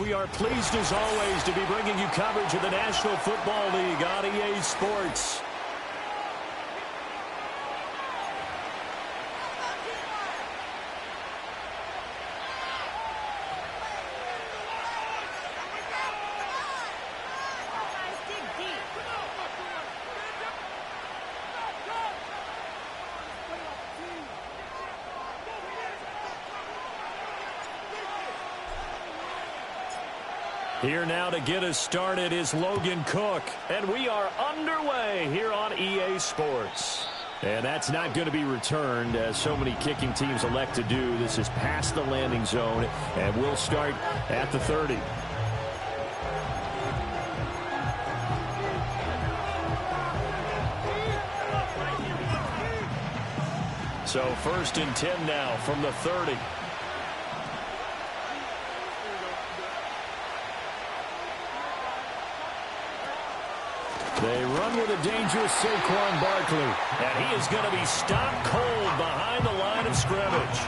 We are pleased as always to be bringing you coverage of the National Football League on EA Sports. Here now to get us started is Logan Cook. And we are underway here on EA Sports. And that's not going to be returned, as so many kicking teams elect to do. This is past the landing zone, and we'll start at the 30. So 1st and 10 now from the 30. They run with a dangerous Saquon Barkley. And he is going to be stopped cold behind the line of scrimmage.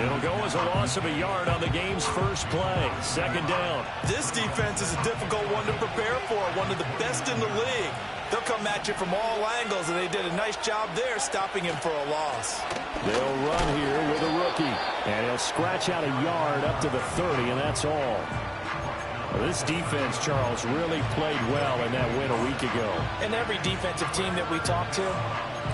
It'll go as a loss of a yard on the game's first play. 2nd down. This defense is a difficult one to prepare for. One of the best in the league. They'll come at you from all angles, and they did a nice job there stopping him for a loss. They'll run here with a rookie. And he'll scratch out a yard up to the 30, and that's all. This defense, Charles, really played well in that win a week ago. And every defensive team that we talk to,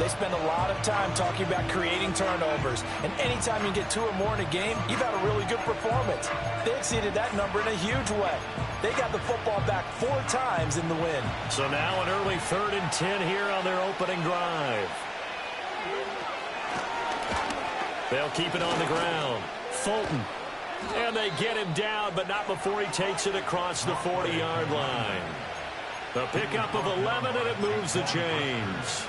they spend a lot of time talking about creating turnovers. And anytime you get 2 or more in a game, you've had a really good performance. They exceeded that number in a huge way. They got the football back 4 times in the win. So now an early 3rd and 10 here on their opening drive. They'll keep it on the ground. Fulton. And they get him down, but not before he takes it across the 40-yard line. The pickup of 11, and it moves the chains.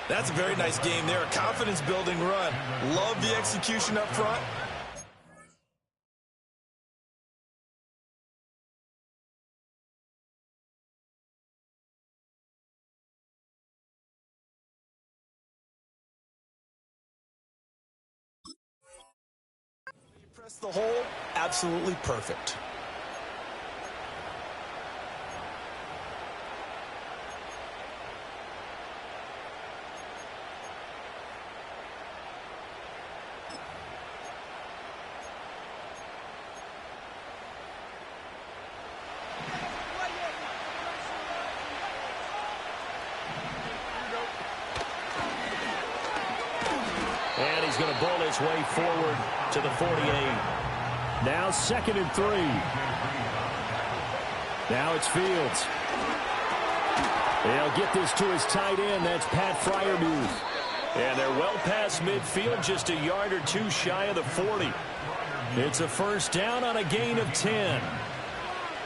That's a very nice game there. A confidence-building run. Love the execution up front. Press the hole, absolutely perfect. And he's going to bowl his way forward to the 48. Now 2nd and 3. Now it's Fields. They'll get this to his tight end. That's Pat Freiermuth. And they're well past midfield, just a yard or 2 shy of the 40. It's a 1st down on a gain of 10.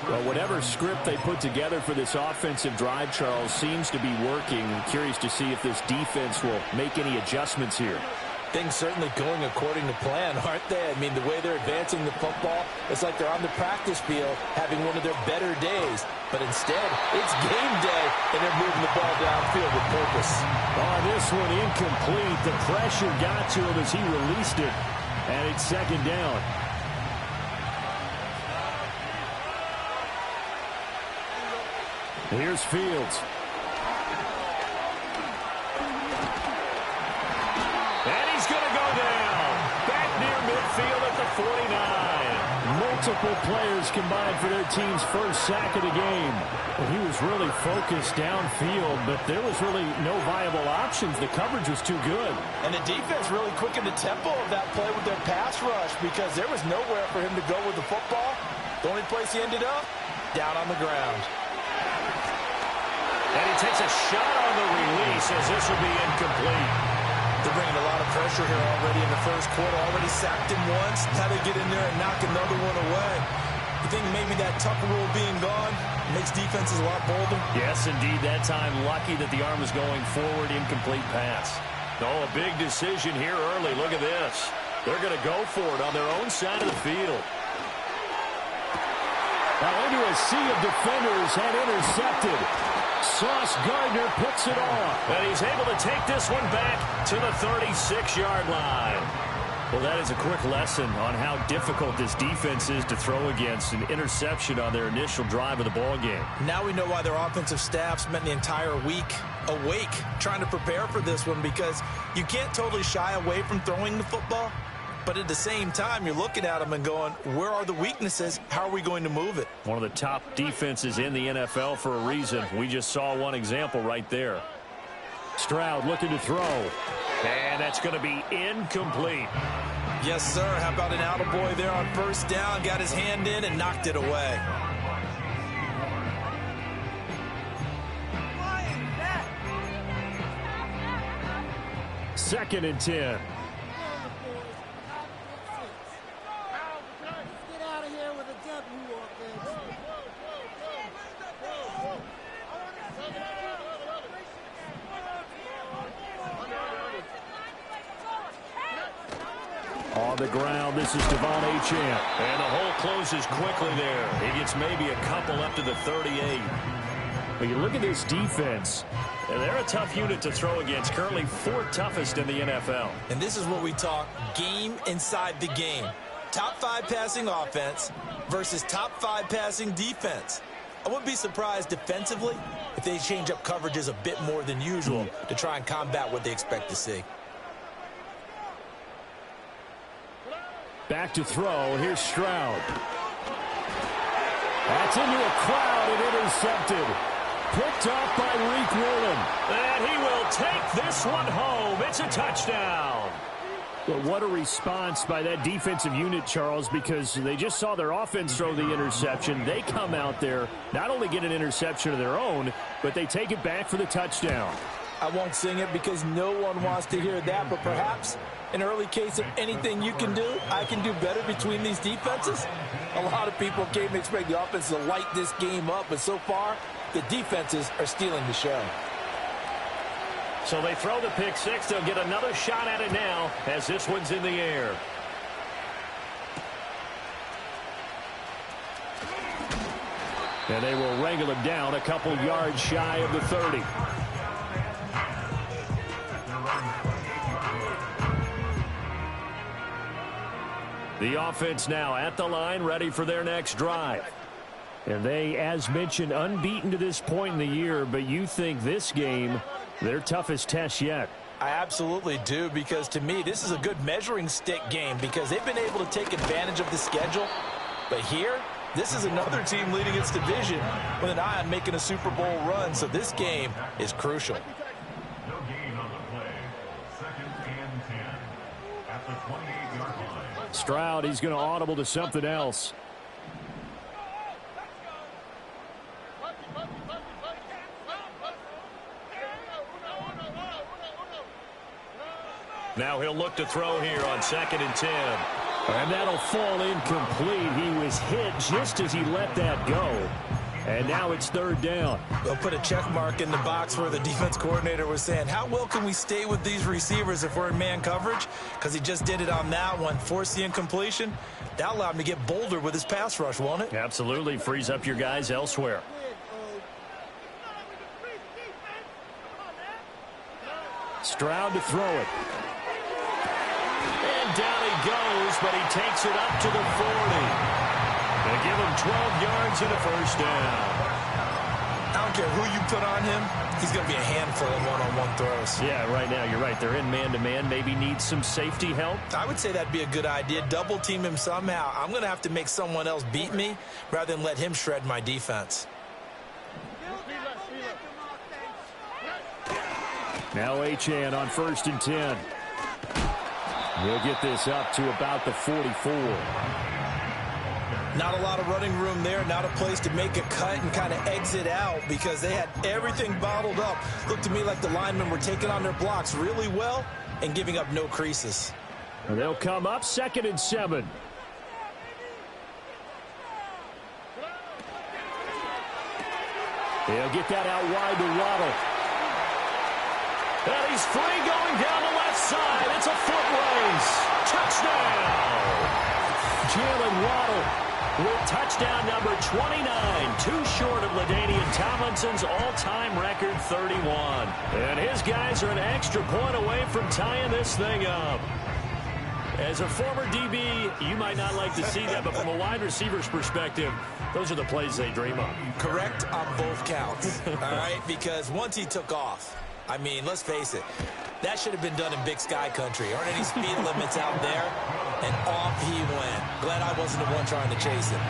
Well, whatever script they put together for this offensive drive, Charles, seems to be working. I'm curious to see if this defense will make any adjustments here. Things certainly going according to plan, aren't they? I mean, the way they're advancing the football, it's like they're on the practice field having one of their better days. But instead, it's game day, and they're moving the ball downfield with purpose. Oh, this one incomplete. The pressure got to him as he released it, and it's 2nd down. Here's Fields. And he's going to go down. Back near midfield at the 49. Multiple players combined for their team's first sack of the game. Well, he was really focused downfield, but there was really no viable options. The coverage was too good. And the defense really quickened the tempo of that play with their pass rush because there was nowhere for him to go with the football. The only place he ended up, down on the ground. And he takes a shot on the release as this will be incomplete. They're bringing a lot of pressure here already in the first quarter. Already sacked him once. Now they get in there and knock another one away. You think maybe that Tucker rule being gone makes defenses a lot bolder? Yes, indeed. That time lucky that the arm was going forward. Incomplete pass. Oh, a big decision here early. Look at this. They're going to go for it on their own side of the field. Now into a sea of defenders and intercepted. Sauce Gardner picks it off. And he's able to take this one back to the 36-yard line. Well, that is a quick lesson on how difficult this defense is to throw against. An interception on their initial drive of the ball game. Now we know why their offensive staff spent the entire week awake trying to prepare for this one, because you can't totally shy away from throwing the football. But at the same time, you're looking at them and going, where are the weaknesses? How are we going to move it? One of the top defenses in the NFL for a reason. We just saw one example right there. Stroud looking to throw. And that's going to be incomplete. Yes, sir. How about an attaboy there on first down? Got his hand in and knocked it away. Second and 10. On the ground, this is Devon Achane. And the hole closes quickly there. He gets maybe a couple up to the 38. But you look at this defense, and they're a tough unit to throw against. Currently fourth toughest in the NFL. And this is what we talk game inside the game. Top 5 passing offense versus top 5 passing defense. I wouldn't be surprised defensively if they change up coverages a bit more than usual to try and combat what they expect to see. Back to throw. Here's Stroud. That's into a crowd and intercepted. Picked off by Reek Woolen. And he will take this one home. It's a touchdown. Well, what a response by that defensive unit, Charles, because they just saw their offense throw the interception. They come out there, not only get an interception of their own, but they take it back for the touchdown. I won't sing it because no one wants to hear that, but perhaps an early case of anything you can do, I can do better between these defenses. A lot of people came to expect the offense to light this game up, but so far, the defenses are stealing the show. So they throw the pick six. They'll get another shot at it now as this one's in the air. And they will wrangle him down a couple yards shy of the 30. The offense now at the line, ready for their next drive. And they, as mentioned, unbeaten to this point in the year, but you think this game, their toughest test yet. I absolutely do, because to me, this is a good measuring stick game because they've been able to take advantage of the schedule. But here, this is another team leading its division with an eye on making a Super Bowl run, so this game is crucial. No gain on the play. 2nd and 10 at the 28-yard line. Stroud, he's going to audible to something else. Now he'll look to throw here on 2nd and 10. And that'll fall incomplete. He was hit just as he let that go. And now it's 3rd down. They'll put a check mark in the box where the defense coordinator was saying, how well can we stay with these receivers if we're in man coverage? Because he just did it on that one, forced the incompletion. That allowed him to get bolder with his pass rush, won't it? Absolutely. Frees up your guys elsewhere. Stroud to throw it. And down he goes, but he takes it up to the 40. They give him 12 yards and a first down. I don't care who you put on him. He's going to be a handful of one-on-one throws. Yeah, right now, you're right. They're in man-to-man. Maybe needs some safety help. I would say that'd be a good idea. Double team him somehow. I'm going to have to make someone else beat me rather than let him shred my defense. Now Achane on 1st and 10. We'll get this up to about the 44. Not a lot of running room there. Not a place to make a cut and kind of exit out because they had everything bottled up. Looked to me like the linemen were taking on their blocks really well and giving up no creases. And they'll come up 2nd and 7. They'll get that out wide to Waddle. And he's free going down the left side. It's a foot race. Touchdown. Jalen Waddle with touchdown number 29. Too short of LaDainian Tomlinson's all-time record 31. And his guys are an extra point away from tying this thing up. As a former DB, you might not like to see that, but from a wide receiver's perspective, those are the plays they dream of. Correct on both counts, all right? Because once he took off, I mean, let's face it, that should have been done in Big Sky country. Aren't any speed limits out there? And off he went. Glad I wasn't the one trying to chase him.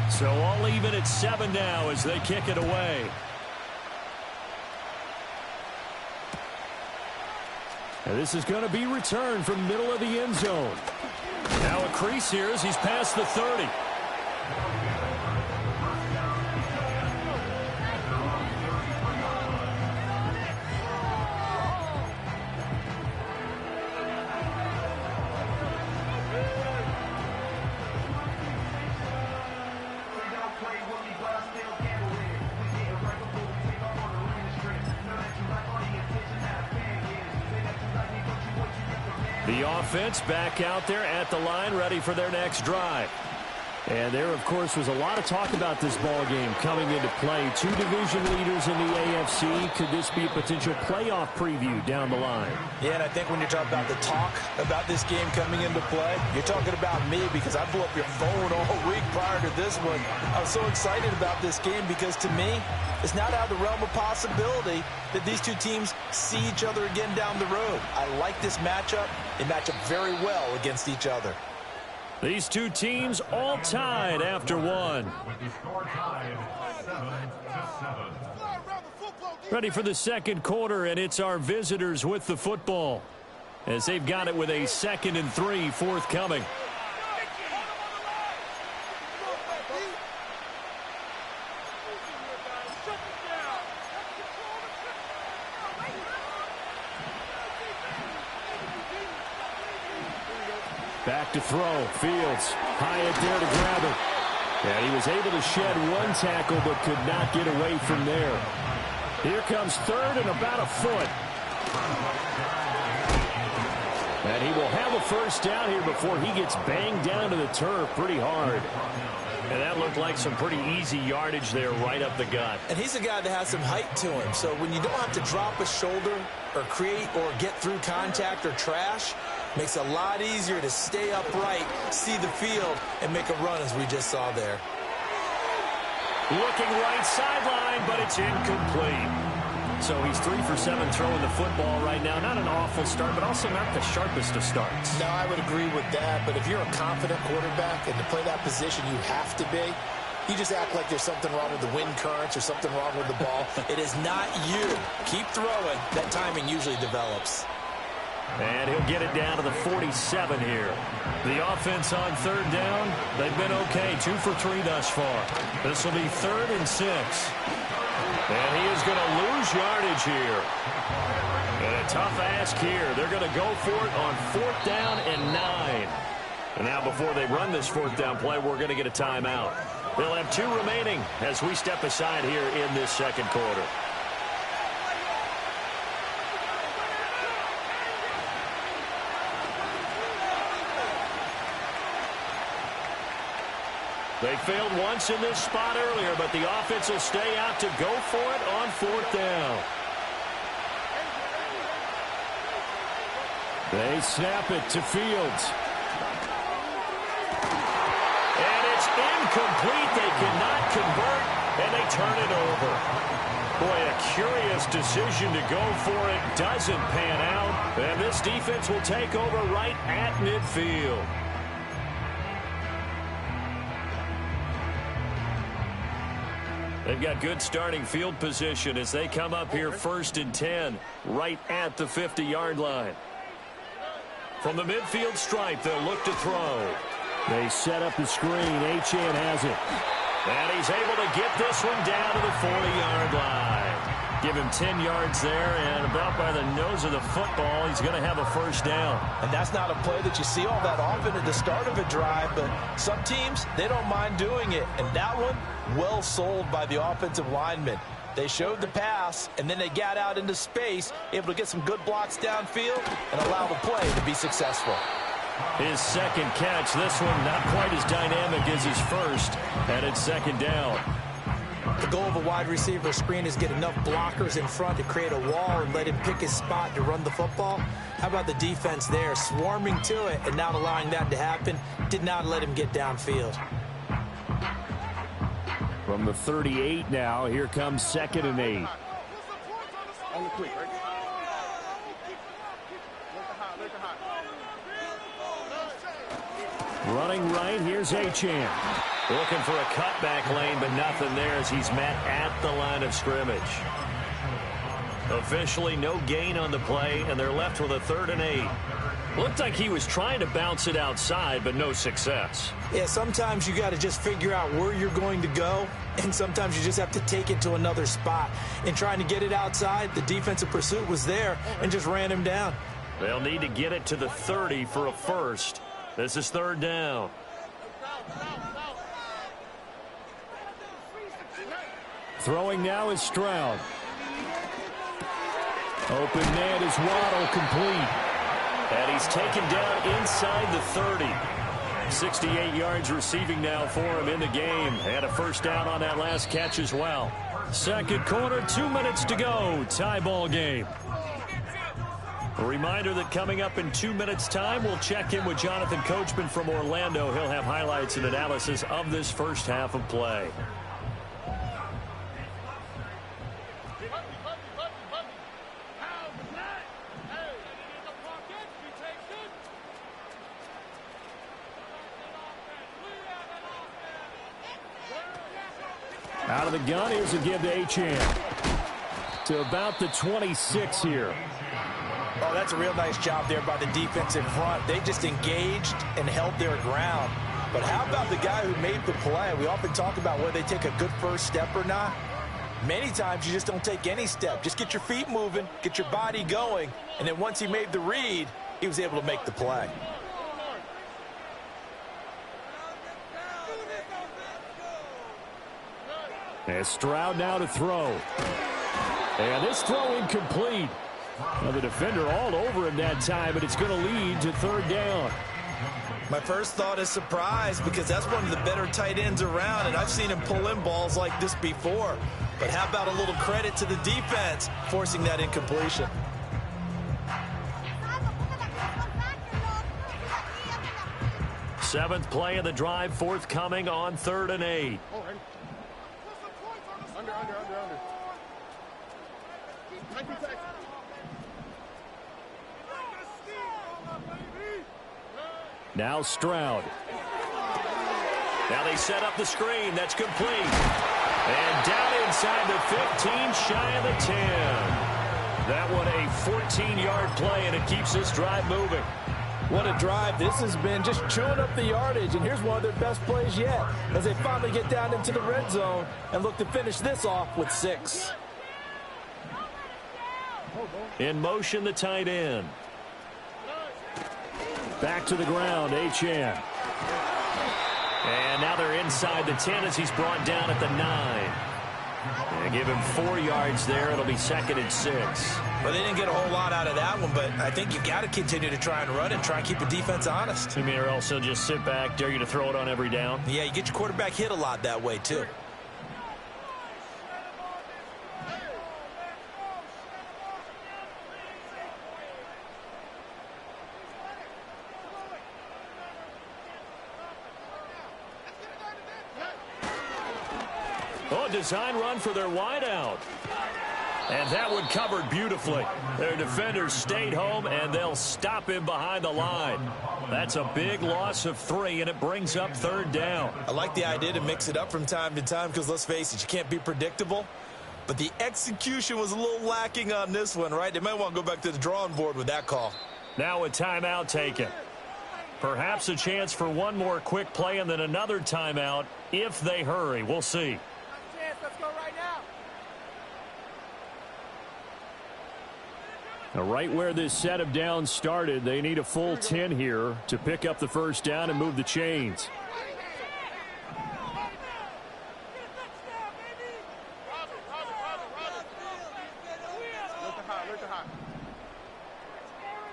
So all even at 7 now as they kick it away. And this is going to be returned from middle of the end zone. Now a crease here as he's past the 30. The offense back out there at the line, ready for their next drive. And there, of course, was a lot of talk about this ball game coming into play. Two division leaders in the AFC. Could this be a potential playoff preview down the line? Yeah, and I think when you're talking about the talk about this game coming into play, you're talking about me because I blew up your phone all week prior to this one. I was so excited about this game because, to me, it's not out of the realm of possibility that these two teams see each other again down the road. I like this matchup. They match up very well against each other. These two teams all tied after one. With the score tied 7-7. Ready for the second quarter, and it's our visitors with the football as they've got it with a 2nd and 3 forthcoming. Back to throw. Fields. Hyatt there to grab it. And he was able to shed one tackle but could not get away from there. Here comes 3rd and about a foot. And he will have a first down here before he gets banged down to the turf pretty hard. And that looked like some pretty easy yardage there right up the gut. And he's a guy that has some height to him. So when you don't have to drop a shoulder or create or get through contact or trash, makes it a lot easier to stay upright, see the field, and make a run as we just saw there. Looking right sideline, but it's incomplete. So he's 3 for 7 throwing the football right now. Not an awful start, but also not the sharpest of starts. No, I would agree with that. But if you're a confident quarterback and to play that position you have to be, you just act like there's something wrong with the wind currents or something wrong with the ball. It is not you. Keep throwing. That timing usually develops. And he'll get it down to the 47 here. The offense on 3rd down, they've been okay. 2 for 3 thus far. This will be 3rd and 6. And he is going to lose yardage here. And a tough ask here. They're going to go for it on 4th down and 9. And now before they run this 4th down play, we're going to get a timeout. They'll have 2 remaining as we step aside here in this second quarter. They failed once in this spot earlier, but the offense will stay out to go for it on 4th down. They snap it to Fields. And it's incomplete. They cannot convert, and they turn it over. Boy, a curious decision to go for it. Doesn't pan out. And this defense will take over right at midfield. They've got good starting field position as they come up here 1st and 10, right at the 50-yard line. From the midfield stripe, they'll look to throw. They set up the screen. Achane has it. And he's able to get this one down to the 40-yard line. Give him 10 yards there, and about by the nose of the football, he's going to have a first down. And that's not a play that you see all that often at the start of a drive, but some teams, they don't mind doing it. And that one, well sold by the offensive lineman. They showed the pass, and then they got out into space, able to get some good blocks downfield and allow the play to be successful. His second catch, this one not quite as dynamic as his first, and it's 2nd down. The goal of a wide receiver screen is get enough blockers in front to create a wall and let him pick his spot to run the football. How about the defense there, swarming to it and not allowing that to happen? Did not let him get downfield. From the 38 now, here comes 2nd and 8. On the quick, right? Running right, here's Achane. Looking for a cutback lane, but nothing there as he's met at the line of scrimmage. Officially no gain on the play, and they're left with a 3rd and 8. Looked like he was trying to bounce it outside, but no success. Yeah, sometimes you got to just figure out where you're going to go, and sometimes you just have to take it to another spot. In trying to get it outside, the defensive pursuit was there and just ran him down. They'll need to get it to the 30 for a first. This is 3rd down. Throwing now is Stroud. Open man is Waddle, complete. And he's taken down inside the 30. 68 yards receiving now for him in the game. And a first down on that last catch as well. Second quarter, 2 minutes to go. Tie ball game. A reminder that coming up in 2 minutes' time, we'll check in with Jonathan Coachman from Orlando. He'll have highlights and analysis of this first half of play. Out of the gun, here's a give to Achane. To about the 26 here. Oh, that's a real nice job there by the defense in front. They just engaged and held their ground. But how about the guy who made the play? We often talk about whether they take a good first step or not. Many times you just don't take any step. Just get your feet moving, get your body going, and then once he made the read, he was able to make the play. And Stroud now to throw. And this throw incomplete. Now the defender all over him that time, but it's going to lead to 3rd down. My first thought is surprise because that's one of the better tight ends around, and I've seen him pull in balls like this before. But how about a little credit to the defense forcing that incompletion? Seventh play of the drive, forthcoming on 3rd and 8. Under. Now Stroud. Now they set up the screen. That's complete. And down inside the 15, shy of the 10. That one a 14-yard play, and it keeps this drive moving. What a drive. This has been just chewing up the yardage, and here's one of their best plays yet as they finally get down into the red zone and look to finish this off with 6. In motion, the tight end. Back to the ground, Achane. And now they're inside the 10 as he's brought down at the 9. And give him 4 yards there. It'll be 2nd and 6. Well, they didn't get a whole lot out of that one, but I think you've got to continue to try and run and try and keep the defense honest. You mean, or else he'll just sit back, dare you to throw it on every down? Yeah, you get your quarterback hit a lot that way, too. Oh, design run for their wideout. And that one covered beautifully. Their defenders stayed home, and they'll stop him behind the line. That's a big loss of 3, and it brings up 3rd down. I like the idea to mix it up from time to time because, let's face it, you can't be predictable. But the execution was a little lacking on this one, right? They might want to go back to the drawing board with that call. Now a timeout taken. Perhaps a chance for one more quick play and then another timeout if they hurry. We'll see. Let's go right now. Now, right where this set of downs started, they need a full 10 here to pick up the first down and move the chains.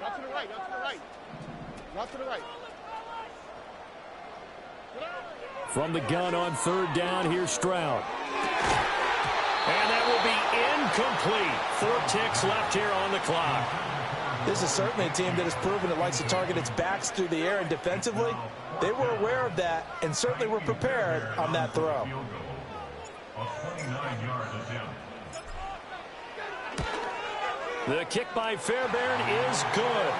Not to the right. Not to the right. From the gun on 3rd down, here's Stroud. And that will be incomplete. 4 ticks left here on the clock. This is certainly a team that has proven it likes to target its backs through the air, and defensively, they were aware of that and certainly were prepared on that throw. A 29-yard attempt. The kick by Fairbairn is good.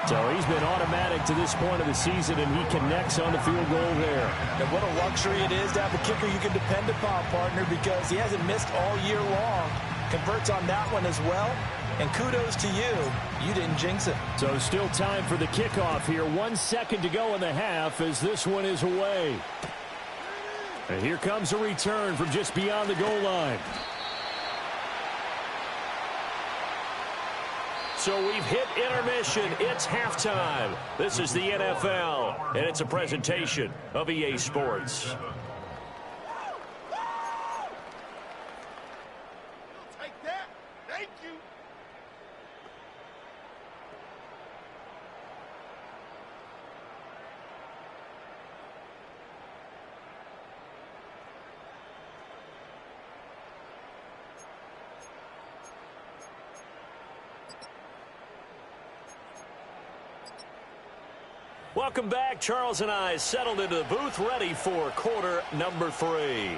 So he's been automatic to this point of the season, and he connects on the field goal there. And what a luxury it is to have a kicker you can depend upon, partner, because he hasn't missed all year long. Converts on that one as well. And kudos to you. You didn't jinx it. So still time for the kickoff here. 1 second to go in the half as this one is away. And here comes a return from just beyond the goal line. So we've hit intermission. It's halftime. This is the NFL, and it's a presentation of EA Sports. Take that. Thank you. Welcome back. Charles and I settled into the booth, ready for quarter number 3.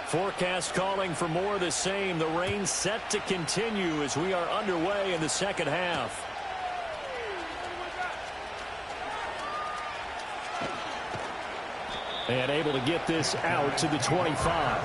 Forecast calling for more of the same. The rain set to continue as we are underway in the second half. And able to get this out to the 25.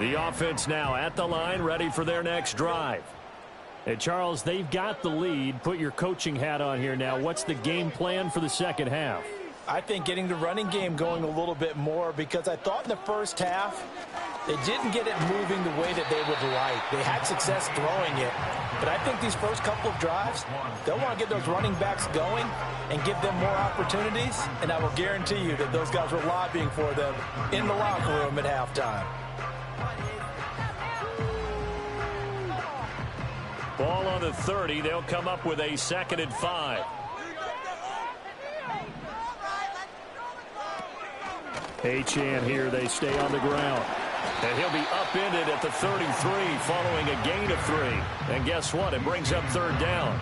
The offense now at the line, ready for their next drive. Hey, Charles, they've got the lead. Put your coaching hat on here now. What's the game plan for the second half? I think getting the running game going a little bit more, because I thought in the first half they didn't get it moving the way that they would like. They had success throwing it. But I think these first couple of drives, they'll want to get those running backs going and give them more opportunities. And I will guarantee you that those guys were lobbying for them in the locker room at halftime. Ball on the 30. They'll come up with a 2nd and 5. Achane here. They stay on the ground. And he'll be upended at the 33 following a gain of 3. And guess what? It brings up 3rd down.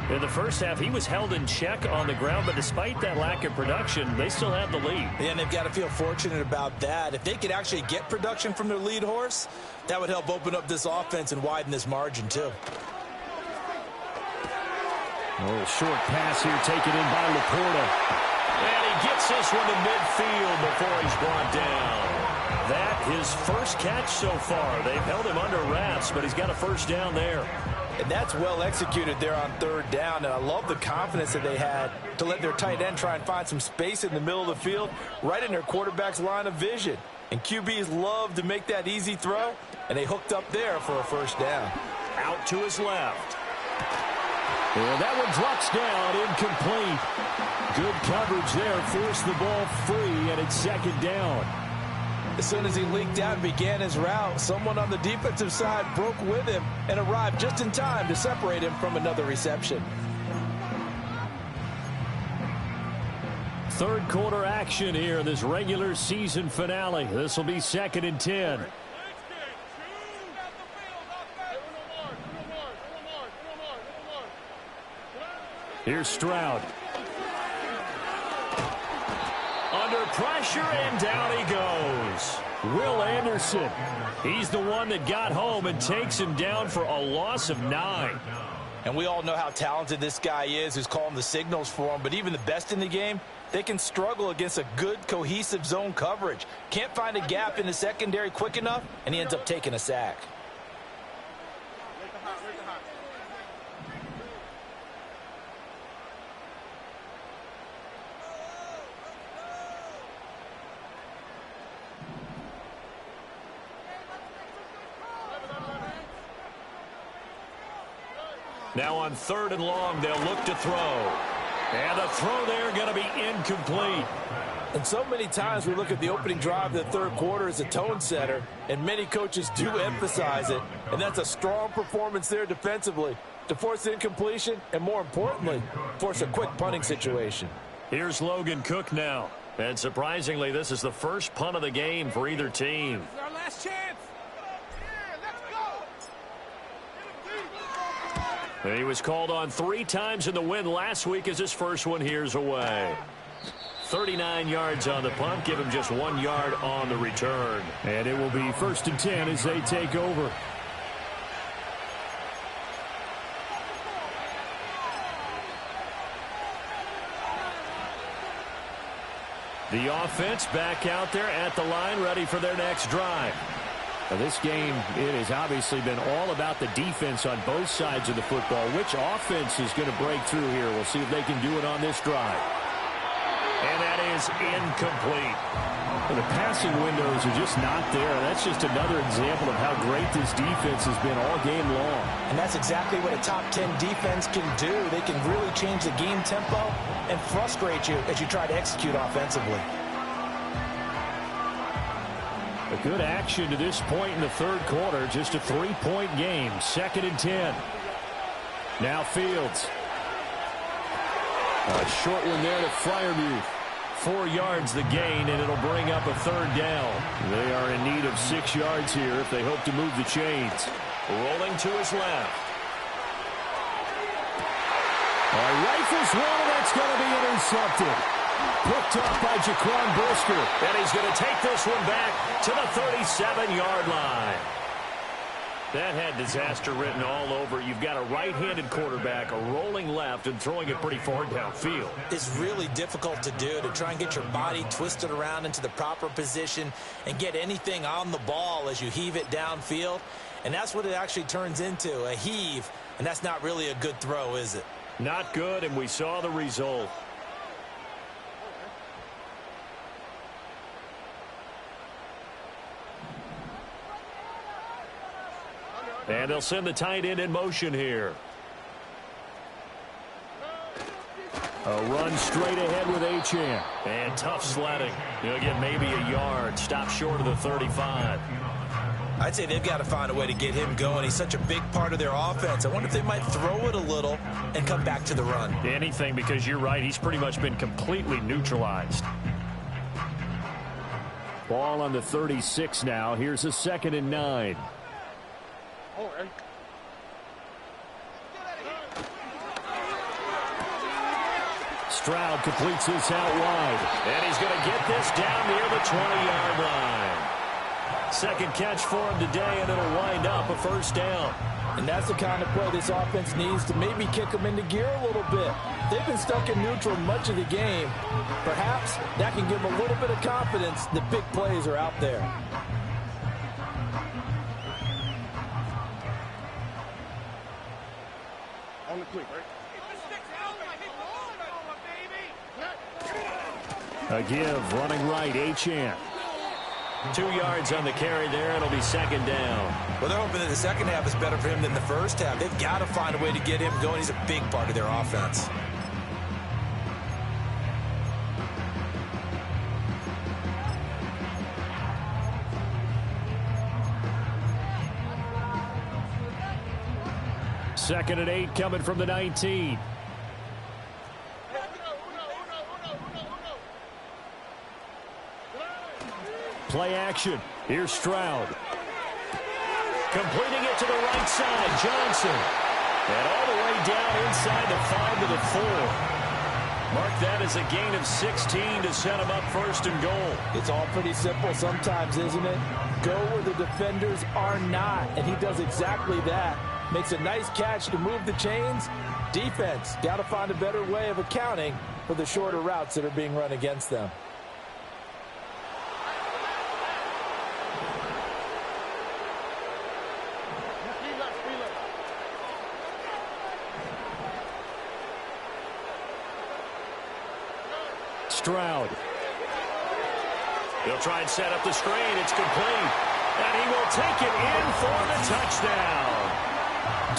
In the first half, he was held in check on the ground, but despite that lack of production, they still have the lead. And they've got to feel fortunate about that. If they could actually get production from their lead horse, that would help open up this offense and widen this margin, too. A little short pass here taken in by Laporta. And he gets this one to midfield before he's brought down. That his first catch so far. They've held him under wraps, but he's got a 1st down there. And that's well executed there on 3rd down. And I love the confidence that they had to let their tight end try and find some space in the middle of the field, right in their quarterback's line of vision. And QBs love to make that easy throw, and they hooked up there for a 1st down. Out to his left. And that one drops down, incomplete. Good coverage there, forced the ball free, and it's 2nd down. As soon as he leaked out and began his route, someone on the defensive side broke with him and arrived just in time to separate him from another reception. 3rd quarter action here in this regular season finale. This will be 2nd and 10. Here's Stroud. Under pressure, and down he goes. Will Anderson. He's the one that got home and takes him down for a loss of 9. And we all know how talented this guy is who's calling the signals for him. But even the best in the game, they can struggle against a good, cohesive zone coverage. Can't find a gap in the secondary quick enough, and he ends up taking a sack. Now on 3rd and long, they'll look to throw. And the throw there going to be incomplete. And so many times we look at the opening drive of the third quarter as a tone setter, and many coaches do emphasize it. And that's a strong performance there defensively to force incompletion and, more importantly, force a quick punting situation. Here's Logan Cook now. And surprisingly, this is the first punt of the game for either team. This is our last chance. Yeah, let's go. And he was called on 3 times in the win last week as his first one here's away. 39 yards on the punt, give him just 1 yard on the return. And it will be 1st and 10 as they take over. The offense back out there at the line, ready for their next drive. Now this game, it has obviously been all about the defense on both sides of the football. Which offense is going to break through here? We'll see if they can do it on this drive. And that is incomplete. Well, the passing windows are just not there. That's just another example of how great this defense has been all game long. And that's exactly what a top 10 defense can do. They can really change the game tempo and frustrate you as you try to execute offensively. A good action to this point in the third quarter. Just a 3-point game. 2nd and 10. Now Fields. A short one there to Freiermuth. 4 yards the gain, and it'll bring up a 3rd down. They are in need of 6 yards here if they hope to move the chains. Rolling to his left. Rifles one, and that's going to be intercepted. Picked up by Jaquan Brisker. And he's going to take this one back to the 37-yard line. That had disaster written all over. You've got a right-handed quarterback, a rolling left, and throwing it pretty far downfield. It's really difficult to do, to try and get your body twisted around into the proper position and get anything on the ball as you heave it downfield. And that's what it actually turns into, a heave. And that's not really a good throw, is it? Not good, and we saw the result. And they'll send the tight end in motion here. A run straight ahead with Achane. And tough sledding. He'll get maybe a yard. Stop short of the 35. I'd say they've got to find a way to get him going. He's such a big part of their offense. I wonder if they might throw it a little and come back to the run. Anything, because you're right. He's pretty much been completely neutralized. Ball on the 36 now. Here's a 2nd and 9. Stroud completes this out wide. And he's going to get this down near the 20-yard line. 2nd catch for him today, and it'll wind up a 1st down. And that's the kind of play this offense needs to maybe kick them into gear a little bit. They've been stuck in neutral much of the game. Perhaps that can give them a little bit of confidence that big plays are out there. On the quick, right? A give, running right, Achane. 2 yards on the carry there. It'll be 2nd down. Well, they're hoping that the second half is better for him than the first half. They've got to find a way to get him going. He's a big part of their offense. Second and 8 coming from the 19. Play action. Here's Stroud. Completing it to the right side, Johnson. And all the way down inside the 5 to the 4. Mark that as a gain of 16 to set him up 1st and goal. It's all pretty simple sometimes, isn't it? Go where the defenders are not, and he does exactly that. Makes a nice catch to move the chains. Defense, got to find a better way of accounting for the shorter routes that are being run against them. Stroud. He'll try and set up the screen. It's complete. And he will take it in for the touchdown.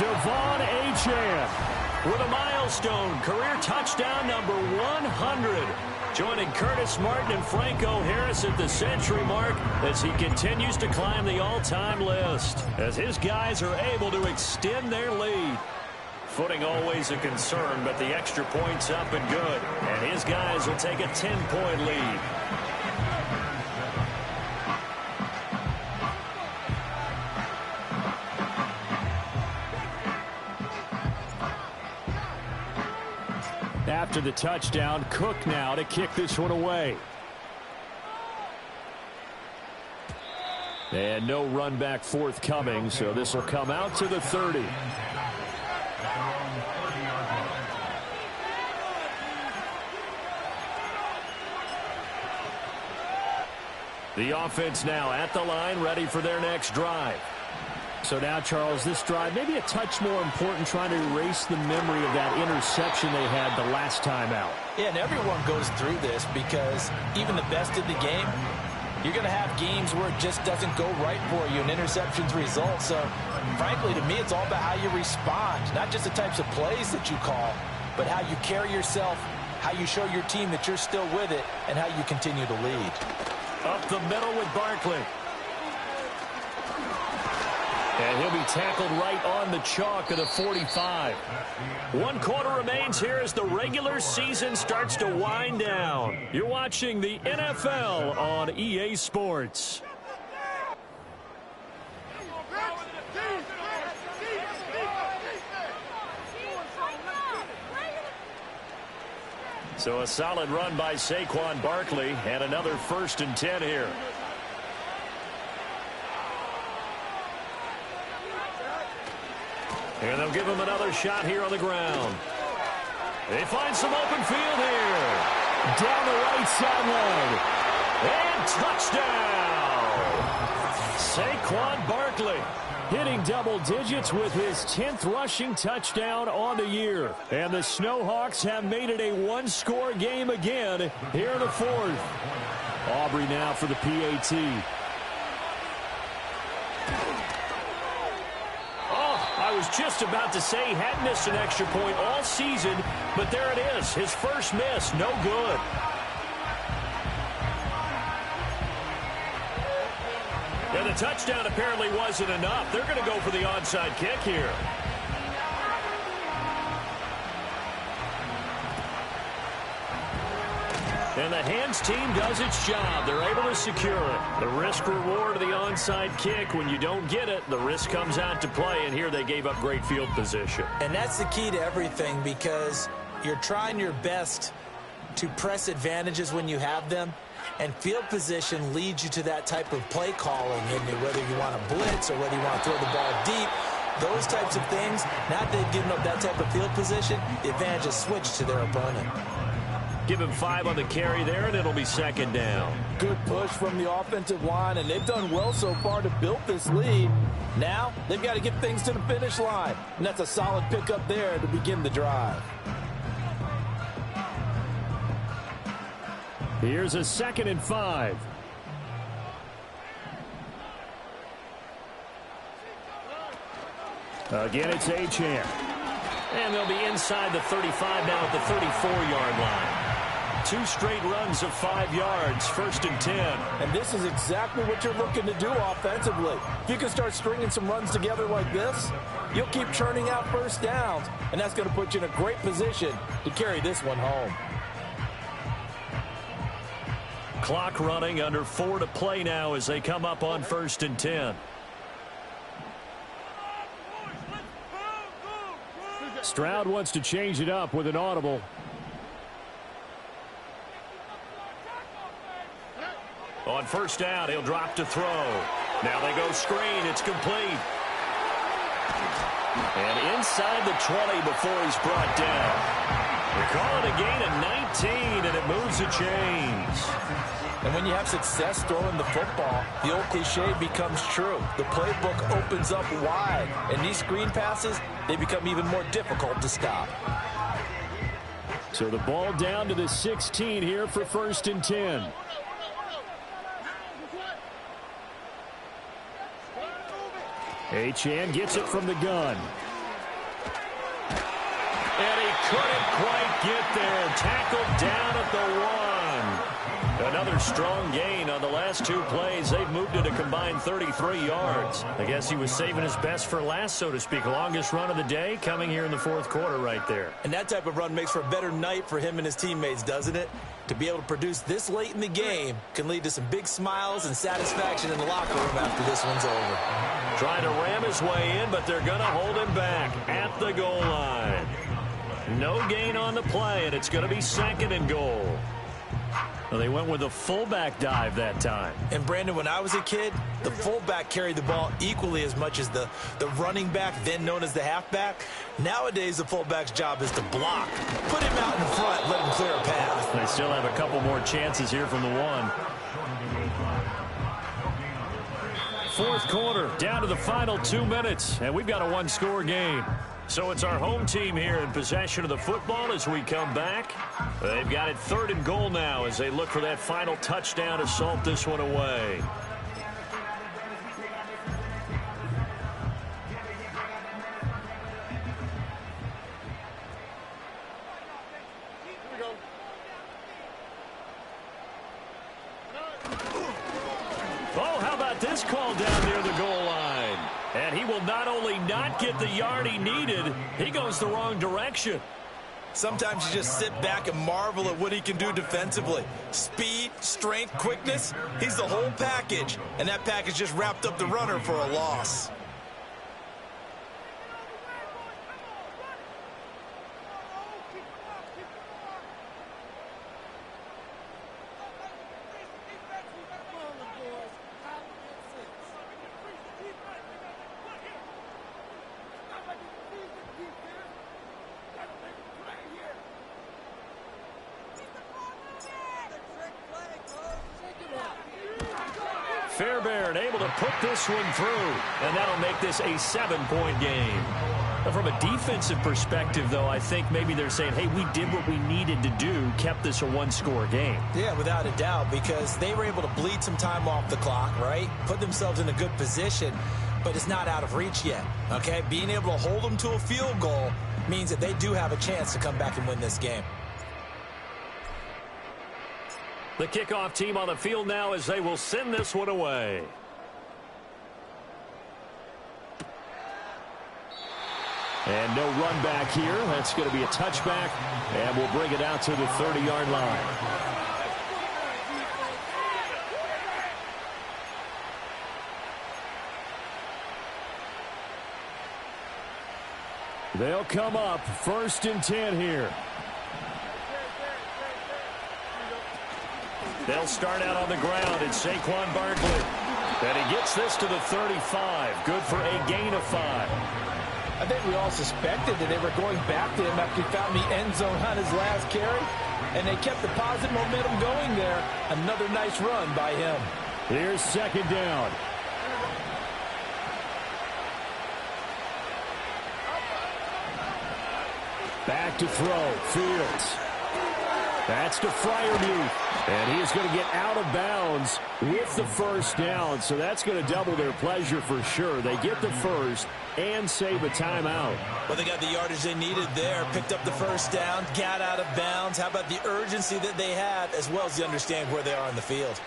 Devon Achane with a milestone career touchdown number 100. Joining Curtis Martin and Franco Harris at the century mark as he continues to climb the all-time list. As his guys are able to extend their lead. Footing always a concern, but the extra point's up and good. And his guys will take a 10-point lead. After the touchdown, Cook now to kick this one away. And no run back forthcoming, so this will come out to the 30. The offense now at the line, ready for their next drive. So now, Charles, this drive maybe a touch more important, trying to erase the memory of that interception they had the last time out. Yeah, and everyone goes through this because even the best in the game, you're going to have games where it just doesn't go right for you and interceptions result. So, frankly, to me, it's all about how you respond, not just the types of plays that you call, but how you carry yourself, how you show your team that you're still with it, and how you continue to lead. Up the middle with Barkley. And he'll be tackled right on the chalk of the 45. 1 quarter remains here as the regular season starts to wind down. You're watching the NFL on EA Sports. So a solid run by Saquon Barkley and another 1st and 10 here. And they'll give him another shot here on the ground. They find some open field here. Down the right sideline. And touchdown! Saquon Barkley hitting double digits with his 10th rushing touchdown on the year. And the Snowhawks have made it a one-score game again here in the 4th. Aubrey now for the PAT. I was just about to say he hadn't missed an extra point all season, but there it is. His first miss, no good. And the touchdown apparently wasn't enough. They're going to go for the onside kick here. And the hands team does its job. They're able to secure it. The risk-reward of the onside kick, when you don't get it, the risk comes out to play, and here they gave up great field position. And that's the key to everything, because you're trying your best to press advantages when you have them, and field position leads you to that type of play calling, and whether you want to blitz or whether you want to throw the ball deep, those types of things, now that they've given up that type of field position, the advantage is switched to their opponent. Give him 5 on the carry there, and it'll be 2nd down. Good push from the offensive line, and they've done well so far to build this lead. Now, they've got to get things to the finish line, and that's a solid pickup there to begin the drive. Here's a 2nd and 5. Again, it's Achane. And they'll be inside the 35 now at the 34-yard line. 2 straight runs of 5 yards, 1st and 10. And this is exactly what you're looking to do offensively. If you can start stringing some runs together like this, you'll keep churning out first downs, and that's going to put you in a great position to carry this one home. Clock running, under 4 to play now as they come up on 1st and 10. Stroud wants to change it up with an audible. On 1st down, he'll drop to throw. Now they go screen. It's complete. And inside the 20 before he's brought down. They call it a gain of 19, and it moves the chains. And when you have success throwing the football, the old cliche becomes true. The playbook opens up wide, and these screen passes, they become even more difficult to stop. So the ball down to the 16 here for 1st and 10. Achane gets it from the gun. couldn't quite get there. Tackled down at the 1. Another strong gain on the last 2 plays. They've moved it a combined 33 yards. I guess he was saving his best for last, so to speak. Longest run of the day coming here in the 4th quarter right there. And that type of run makes for a better night for him and his teammates, doesn't it? To be able to produce this late in the game can lead to some big smiles and satisfaction in the locker room after this one's over. Trying to ram his way in, but they're going to hold him back at the goal line. No gain on the play, and it's going to be 2nd and goal. Well, they went with a fullback dive that time. And, Brandon, when I was a kid, the fullback carried the ball equally as much as the running back, then known as the halfback. Nowadays, the fullback's job is to block. Put him out in front, let him clear a path. They still have a couple more chances here from the 1. 4th quarter, down to the final 2 minutes, and we've got a 1-score game. So it's our home team here in possession of the football as we come back. They've got it 3rd and goal now as they look for that final touchdown to salt this one away. Oh, how about this call down near the goal line? And he will not only not get the yard he needed, he goes the wrong direction. Sometimes you just sit back and marvel at what he can do defensively. Speed, strength, quickness, he's the whole package. And that package just wrapped up the runner for a loss. Fairbairn able to put this one through, and that'll make this a 7-point game. From a defensive perspective, though, I think maybe they're saying, hey, we did what we needed to do, kept this a 1-score game. Yeah, without a doubt, because they were able to bleed some time off the clock, right? Put themselves in a good position, but it's not out of reach yet, okay? Being able to hold them to a field goal means that they do have a chance to come back and win this game. The kickoff team on the field now as they will send this one away. And no run back here. That's going to be a touchback, and we'll bring it out to the 30-yard line. They'll come up 1st and 10 here. They'll start out on the ground. It's Saquon Barkley. And he gets this to the 35. Good for a gain of 5. I think we all suspected that they were going back to him after he found the end zone on his last carry. And they kept the positive momentum going there. Another nice run by him. Here's 2nd down. Back to throw. Fields. That's to Freiermuth. And he is going to get out of bounds with the 1st down. So that's going to double their pleasure for sure. They get the 1st and save a timeout. Well, they got the yardage they needed there. Picked up the 1st down. Got out of bounds. How about the urgency that they had as well as they understand where they are on the field?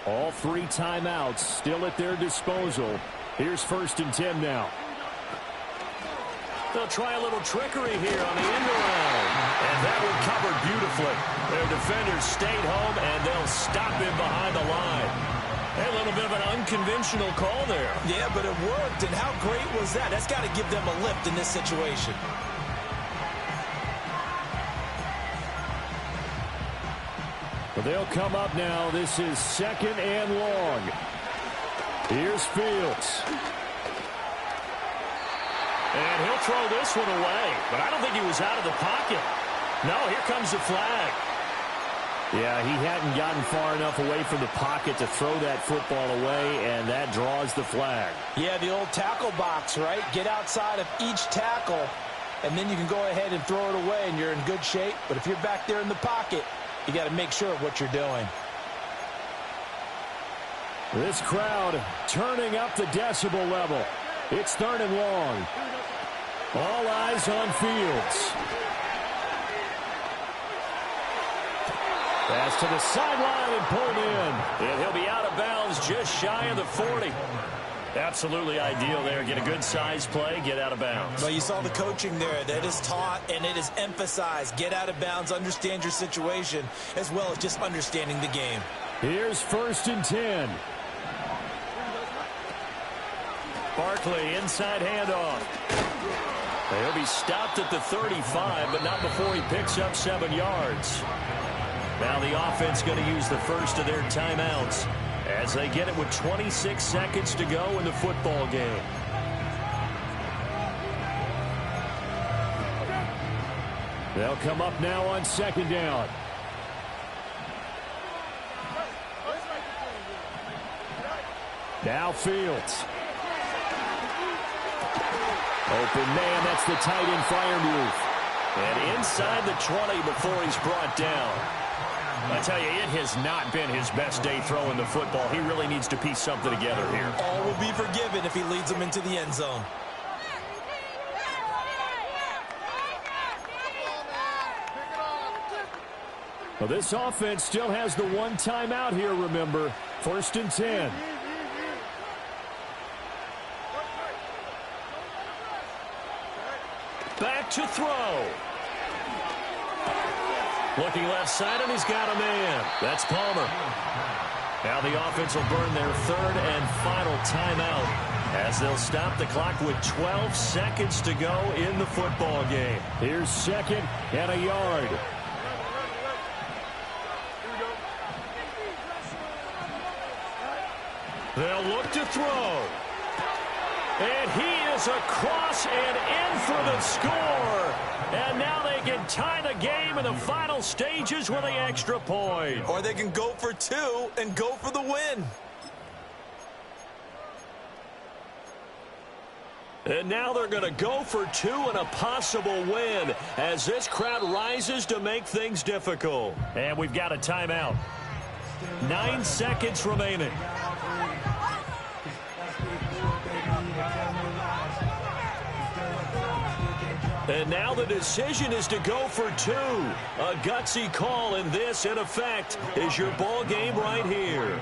All 3 timeouts still at their disposal. Here's 1st and 10 now. They'll try a little trickery here on the end around. And that one covered beautifully. Their defenders stayed home, and they'll stop him behind the line. A little bit of an unconventional call there. Yeah, but it worked, and how great was that? That's got to give them a lift in this situation. Well, they'll come up now. This is 2nd and long. Here's Fields. And he'll throw this one away. But I don't think he was out of the pocket. No, here comes the flag. Yeah, he hadn't gotten far enough away from the pocket to throw that football away, and that draws the flag. Yeah, the old tackle box, right? Get outside of each tackle, and then you can go ahead and throw it away, and you're in good shape. But if you're back there in the pocket, you got to make sure of what you're doing. This crowd turning up the decibel level. It's 3rd and long. All eyes on Fields. Pass to the sideline and pulled in. And he'll be out of bounds just shy of the 40. Absolutely ideal there. Get a good size play, get out of bounds. Well, you saw the coaching there. That is taught and it is emphasized. Get out of bounds, understand your situation, as well as just understanding the game. Here's 1st and 10. Barkley, inside handoff. He'll be stopped at the 35, but not before he picks up 7 yards. Now the offense going to use the first of their timeouts as they get it with 26 seconds to go in the football game. They'll come up now on 2nd down. Now Fields. Open man, that's the tight end Freiermuth. And inside the 20 before he's brought down. I tell you, it has not been his best day throwing the football. He really needs to piece something together here. All will be forgiven if he leads them into the end zone. Well, this offense still has the 1 timeout here, remember. 1st and 10. Back to throw. Looking left side, and he's got a man. That's Palmer. Now the offense will burn their 3rd and final timeout as they'll stop the clock with 12 seconds to go in the football game. Here's 2nd and a yard. They'll look to throw. And he is across and in for the score. And now they can tie the game in the final stages with the extra point. Or they can go for 2 and go for the win. And now they're going to go for 2 and a possible win as this crowd rises to make things difficult. And we've got a timeout. 9 seconds remaining. And now the decision is to go for 2. A gutsy call, and this, in effect, is your ball game right here.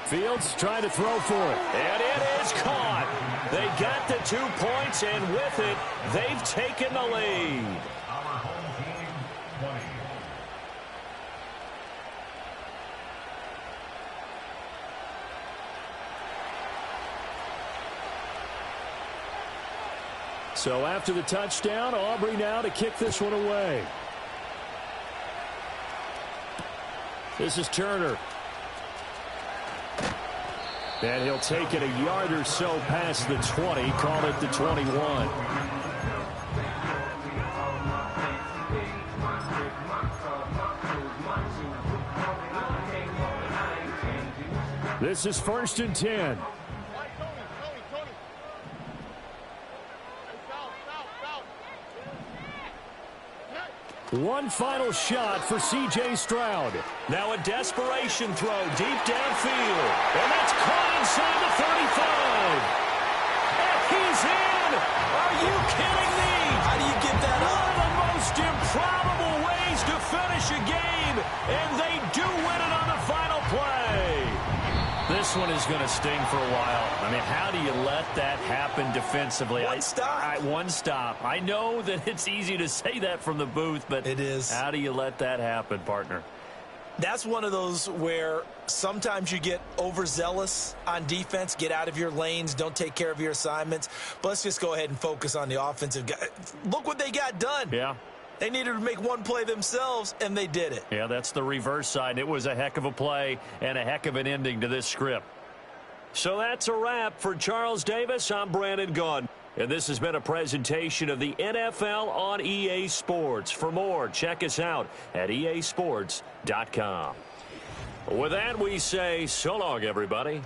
Fields trying to throw for it. And it is caught. They got the 2 points, and with it, they've taken the lead. Our home team, 20. So after the touchdown, Aubrey now to kick this one away. This is Turner. And he'll take it a yard or so past the 20, call it the 21. This is 1st and 10. One final shot for C.J. Stroud. Now a desperation throw deep downfield. And that's caught inside the 35. And he's in! Are you kidding me? How do you get that up? One of the most improbable ways to finish a game. And they do win it on the final play. This one is going to sting for a while. I mean, how do you let that happen defensively? One stop. One stop. I know that it's easy to say that from the booth, but it is. How do you let that happen, partner? That's one of those where sometimes you get overzealous on defense, get out of your lanes, don't take care of your assignments. But let's just go ahead and focus on the offensive guy. Look what they got done. Yeah. They needed to make one play themselves, and they did it. Yeah, that's the reverse side. It was a heck of a play and a heck of an ending to this script. So that's a wrap for Charles Davis. I'm Brandon Gunn. And this has been a presentation of the NFL on EA Sports. For more, check us out at easports.com. With that, we say so long, everybody.